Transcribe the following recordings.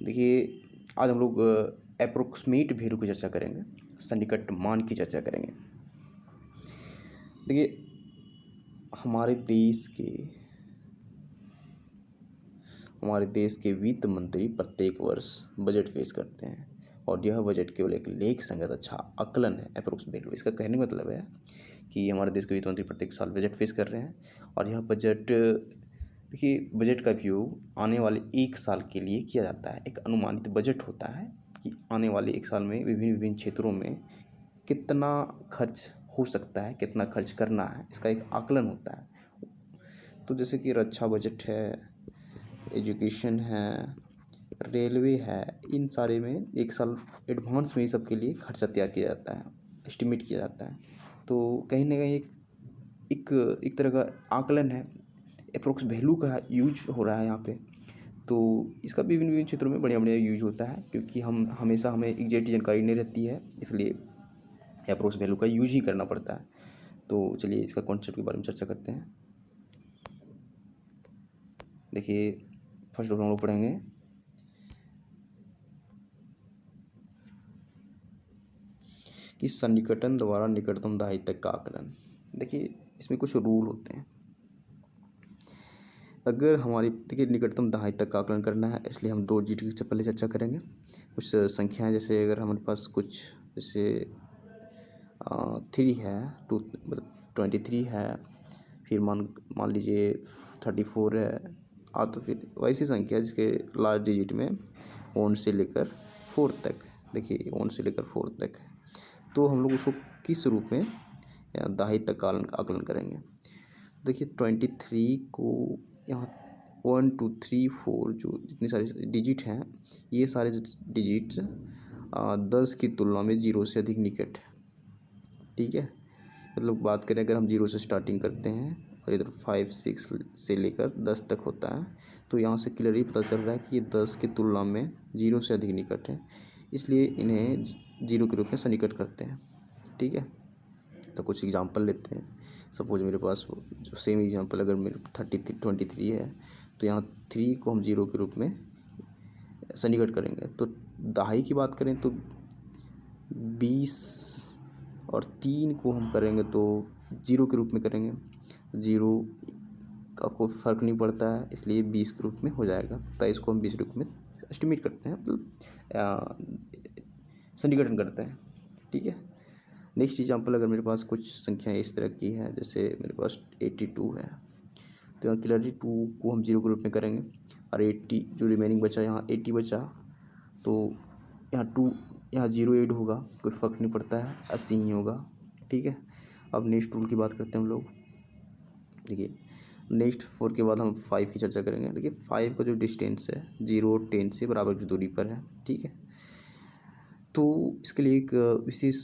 देखिए, आज हम लोग एप्रोक्सीमेट वैल्यू की चर्चा करेंगे, सन्निकट मान की चर्चा करेंगे। देखिए, हमारे देश के वित्त मंत्री प्रत्येक वर्ष बजट पेश करते हैं और यह बजट केवल एक लेख संगत अच्छा आकलन है, अप्रोक्सीमेट वैल्यू। इसका कहने का मतलब है कि हमारे देश के वित्त मंत्री प्रत्येक साल बजट पेश कर रहे हैं और यह बजट, देखिए, बजट का उपयोग आने वाले एक साल के लिए किया जाता है। एक अनुमानित बजट होता है कि आने वाले एक साल में विभिन्न विभिन्न क्षेत्रों में कितना खर्च हो सकता है, कितना खर्च करना है, इसका एक आकलन होता है। तो जैसे कि रक्षा बजट है, एजुकेशन है, रेलवे है, इन सारे में एक साल एडवांस में ही सबके लिए खर्चा तैयार किया जाता है, एस्टिमेट किया जाता है। तो कहीं ना कहीं एक तरह का आकलन है, अप्रोक्स वैल्यू का यूज हो रहा है यहाँ पे। तो इसका विभिन्न विभिन्न क्षेत्रों में बढ़िया बढ़िया यूज होता है, क्योंकि हमें एग्जैक्ट जानकारी नहीं रहती है, इसलिए अप्रोक्स वैल्यू का यूज ही करना पड़ता है। तो चलिए इसका कॉन्सेप्ट के बारे में चर्चा करते हैं। देखिए, फर्स्ट ऑफ हम लोग पढ़ेंगे कि सन्निकटन द्वारा निकटतम दहाई तक का आकलन। देखिए, इसमें कुछ रूल होते हैं। अगर देखिए, निकटतम दहाई तक का आकलन करना है, इसलिए हम 2 डिजिट की पहले चर्चा करेंगे। कुछ संख्याएं, जैसे अगर हमारे पास कुछ जैसे 3 है, 23 है, फिर मान लीजिए 34 है, तो फिर वैसी संख्या जिसके लास्ट डिजिट में 1 से लेकर 4 तक, देखिए 1 से लेकर 4 तक, तो हम लोग उसको किस रूप में दहाई तक का आकलन करेंगे। देखिए, 23 को यहाँ 1 2 3 4 जो जितने सारे डिजिट हैं, ये सारे डिजिट्स 10 की तुलना में 0 से अधिक निकट है। ठीक है, मतलब बात करें अगर हम 0 से स्टार्टिंग करते हैं और इधर 5 6 से लेकर 10 तक होता है, तो यहाँ से क्लियरली पता चल रहा है कि ये 10 की तुलना में 0 से अधिक निकट है, इसलिए इन्हें 0 के रूप में सन्निकट करते हैं। ठीक है, तो कुछ एग्जांपल लेते हैं। सपोज मेरे पास जो सेम एग्जांपल, अगर मेरे 23 है, तो यहाँ 3 को हम 0 के रूप में सन्निकट करेंगे। तो दहाई की बात करें तो 20 और 3 को हम करेंगे तो 0 के रूप में करेंगे। 0 का कोई फ़र्क नहीं पड़ता है, इसलिए 20 के रूप में हो जाएगा। 23 को हम 20 के रूप में एस्टिमेट करते हैं, मतलब सन्निकटन करते हैं। ठीक है, नेक्स्ट एग्जांपल, अगर मेरे पास कुछ संख्याएं इस तरह की है, जैसे मेरे पास 82 है, तो यहाँ क्लियरली 2 को हम 0 के रूप में करेंगे और 80 जो रिमेनिंग बचा, यहाँ 80 बचा, तो यहाँ 0 ऐड होगा, कोई फ़र्क नहीं पड़ता है, 80 ही होगा। ठीक है, अब नेक्स्ट रूल की बात करते हैं हम लोग। देखिए, नेक्स्ट 4 के बाद हम 5 की चर्चा करेंगे। देखिए, 5 का जो डिस्टेंस है 0 और 10 से बराबर की दूरी पर है। ठीक है, तो इसके लिए एक विशेष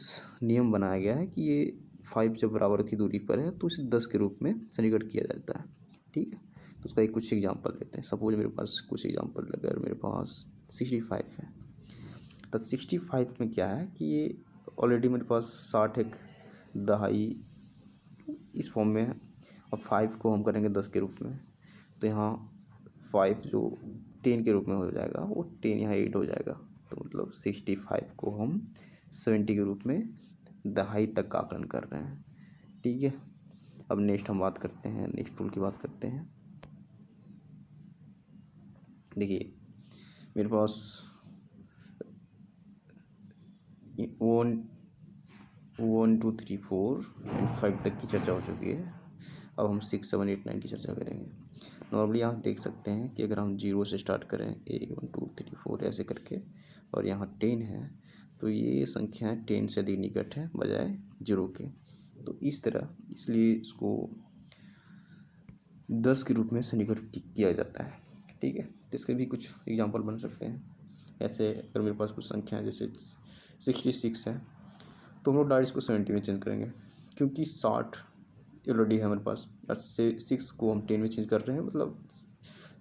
नियम बनाया गया है कि ये 5 जब बराबर की दूरी पर है तो इसे 10 के रूप में सन्निकट किया जाता है। ठीक है, तो उसका एक कुछ एग्जांपल लेते हैं। सपोज मेरे पास कुछ एग्जांपल, अगर मेरे पास 65 है, तो 65 में क्या है कि ये ऑलरेडी मेरे पास 60 एक दहाई इस फॉर्म में है और 5 को हम करेंगे 10 के रूप में, तो यहाँ 5 जो 10 के रूप में हो जाएगा, वो 10 यहाँ 8 हो जाएगा, तो मतलब 65 को हम 70 के रूप में दहाई तक का आकलन कर रहे हैं। ठीक है, अब नेक्स्ट हम बात करते हैं, नेक्स्ट रूल की बात करते हैं। देखिए, मेरे पास 1 2 3 4 5 तक की चर्चा हो चुकी है। अब हम 6 7 8 9 की चर्चा करेंगे। नॉर्मली यहाँ देख सकते हैं कि अगर हम 0 से स्टार्ट करें, 1 2 3 4 ऐसे करके, और यहाँ 10 है, तो ये संख्याएं 10 से अधिक निकट है बजाय 0 के, तो इस तरह, इसलिए इसको 10 के रूप में सन्निकट किया जाता है। ठीक है, तो इसके भी कुछ एग्जांपल बन सकते हैं। ऐसे अगर मेरे पास कुछ संख्याएं जैसे 66 है, तो हम लोग डायरेक्ट इसको 70 में चेंज करेंगे, क्योंकि 60 ऑलरेडी है हमारे पास, 6 को हम 10 में चेंज कर रहे हैं, मतलब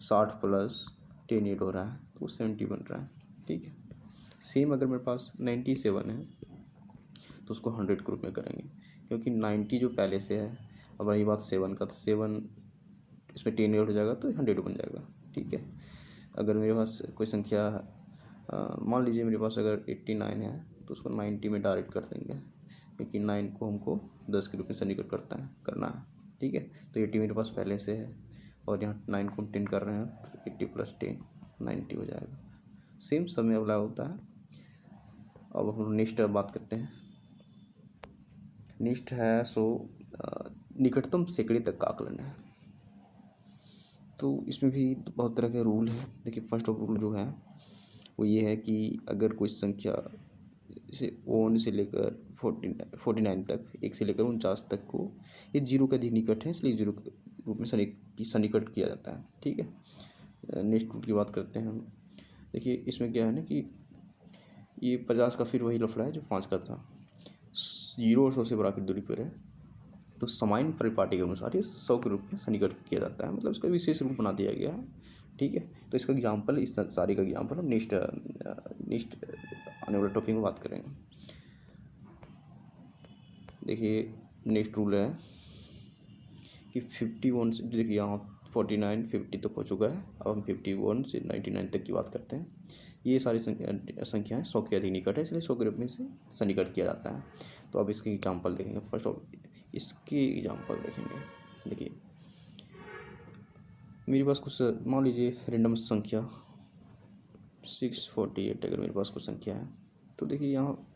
60 प्लस 10 ऐड हो रहा है, तो 70 बन रहा है। ठीक है, सेम अगर मेरे पास 97 है, तो उसको 100 के रूप में करेंगे, क्योंकि 90 जो पहले से है, अब रही बात 7 का, तो 7 इसमें 10 ऐड हो जाएगा तो 100 बन जाएगा। ठीक है, अगर मेरे पास कोई संख्या मान लीजिए मेरे पास अगर 89 है तो उसको 90 में डायरेक्ट कर देंगे, क्योंकि 9 को हमको 10 के रूप में सन्निकट करना है। ठीक है, तो 80 मेरे पास पहले से है और यहाँ 9 को 10 कर रहे हैं तो 80 + 10 90 हो जाएगा। सेम समय अप्लाई होता है। अब हम नेक्स्ट बात करते हैं। नेक्स्ट है निकटतम सैकड़े तक का आकलन है। तो इसमें भी बहुत तरह के रूल हैं। देखिए, फर्स्ट ऑफ रूल जो है वो ये है कि अगर कोई संख्या जैसे 1 से लेकर 49 तक, 1 से लेकर 49 तक को ये 0 के अधिक निकट है, इसलिए 0 के रूप में सन्निकट किया जाता है। ठीक है, नेक्स्ट रूल की बात करते हैं हम। देखिए, इसमें क्या है ना कि ये 50 का फिर वही लफड़ा है जो 5 का था। 0 और 100 से बराबर दूरी पर है तो सामान्य परिपाटी के अनुसार ये 100 के रूप में सन्निकट किया जाता है, मतलब इसका विशेष रूप बना दिया गया है। ठीक है, तो इसका एग्जाम्पल, इस सारी का एग्जाम्पल हम नेक्स्ट आने वाले टॉपिक में बात करेंगे। देखिए, नेक्स्ट रूल है कि 51 से, देखिए यहाँ 49 50 तक हो चुका है। अब हम 51 से 99 तक की बात करते हैं। ये सारी संख्याएं 100 के अधिक निकट है, इसलिए 100 के रूप में से सन्निकट किया जाता है। तो अब इसके एग्जाम्पल देखेंगे। फर्स्ट ऑफ इसके एग्जाम्पल देखेंगे। देखिए, मेरे पास कुछ, मान लीजिए रेंडम संख्या 648 अगर मेरे पास कुछ संख्या है, तो देखिए यहाँ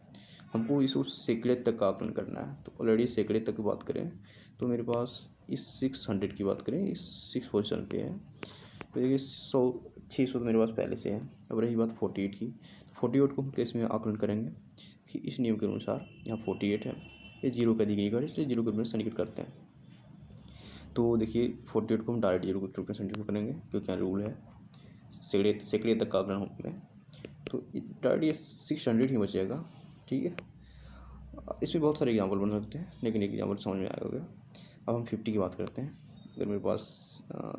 हमको इसको सैकड़े तक का आकलन करना है। तो ऑलरेडी सैकड़े तक की बात करें तो मेरे पास इस 600 की बात करें, इस 6 पोजिशन पे है। तो देखिए 600 तो मेरे पास पहले से है। अब रही बात 48 की, तो 48 को हम केस में आकलन करेंगे कि इस नियम के अनुसार यहाँ 48 है, ये 0 का अधिक निकट है, इसलिए 0 के रूप में सन्निकट करते हैं। तो देखिए 48 को हम डायरेक्ट 0 के रूप में सन्निकट करेंगे, क्योंकि यहाँ रूल है सैकड़े तक का आकलन में। तो डायरेक्ट ये 600 ही बचेगा। ठीक है, इसमें बहुत सारे एग्जाम्पल बन सकते हैं, लेकिन एक एग्जाम्पल समझ में आएगा। अब हम 50 की बात करते हैं। अगर मेरे पास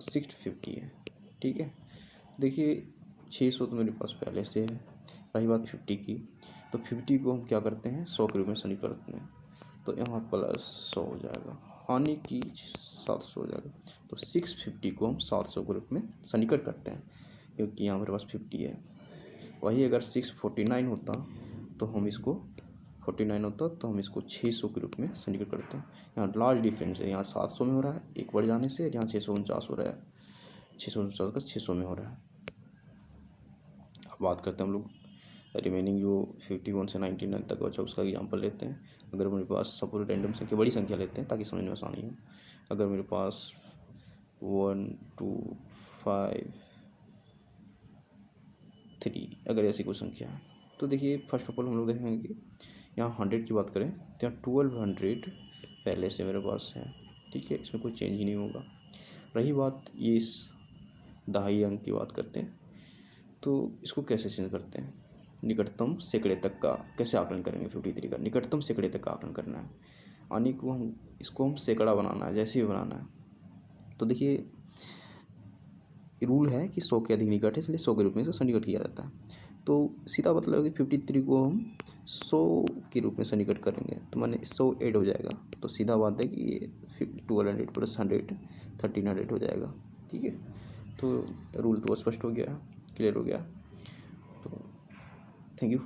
650 है, ठीक है, देखिए 600 तो मेरे पास पहले से है। रही बात 50 की, तो 50 को हम क्या करते हैं, 100 के रूप में सन्निकट करते हैं। तो यहाँ +100 हो जाएगा, आने की 700 हो जाएगा। तो 650 को हम 700 के रूप में सन्निकट करते हैं, क्योंकि यहाँ मेरे पास 50 है। वही अगर 649 होता तो हम इसको 600 के रूप में सन्निकट करते हैं। यहाँ लार्ज डिफरेंस है, यहाँ 700 में हो रहा है, एक बढ़ जाने से, यहाँ 649 हो रहा है, 649 का 600 में हो रहा है। अब बात करते हैं हम लोग रिमेनिंग जो 51 से 99 तक बचा, उसका एग्जांपल लेते हैं। अगर मेरे पास सपोज रैंडम संख्या, बड़ी संख्या लेते हैं ताकि समझने में आसानी हो। अगर मेरे पास 1 2 5 3 अगर ऐसी कोई संख्या है, तो देखिए फर्स्ट ऑफ ऑल हम लोग देखेंगे कि यहाँ 100 की बात करें तो यहाँ 1200 पहले से मेरे पास है। ठीक है, इसमें कोई चेंज ही नहीं होगा। रही बात ये इस दहाई अंक की बात करते हैं, तो इसको कैसे चेंज करते हैं, निकटतम सैकड़े तक का कैसे आकलन करेंगे। 53 का निकटतम सैकड़े तक का आकलन करना है, यानी को हम सैकड़ा बनाना है, जैसे भी बनाना है। तो देखिए रूल है कि 100 के अधिक निकट है, इसलिए 100 के रूप में इसको सन्निकट किया जाता है। तो सीधा मतलब है कि 53 को हम 100 के रूप में सन्निकट करेंगे, तो माने 100 ऐड हो जाएगा। तो सीधा बात है कि ये 1200 + 100 1300 हो जाएगा। ठीक है, तो रूल तो स्पष्ट हो गया, क्लियर हो गया। तो थैंक यू।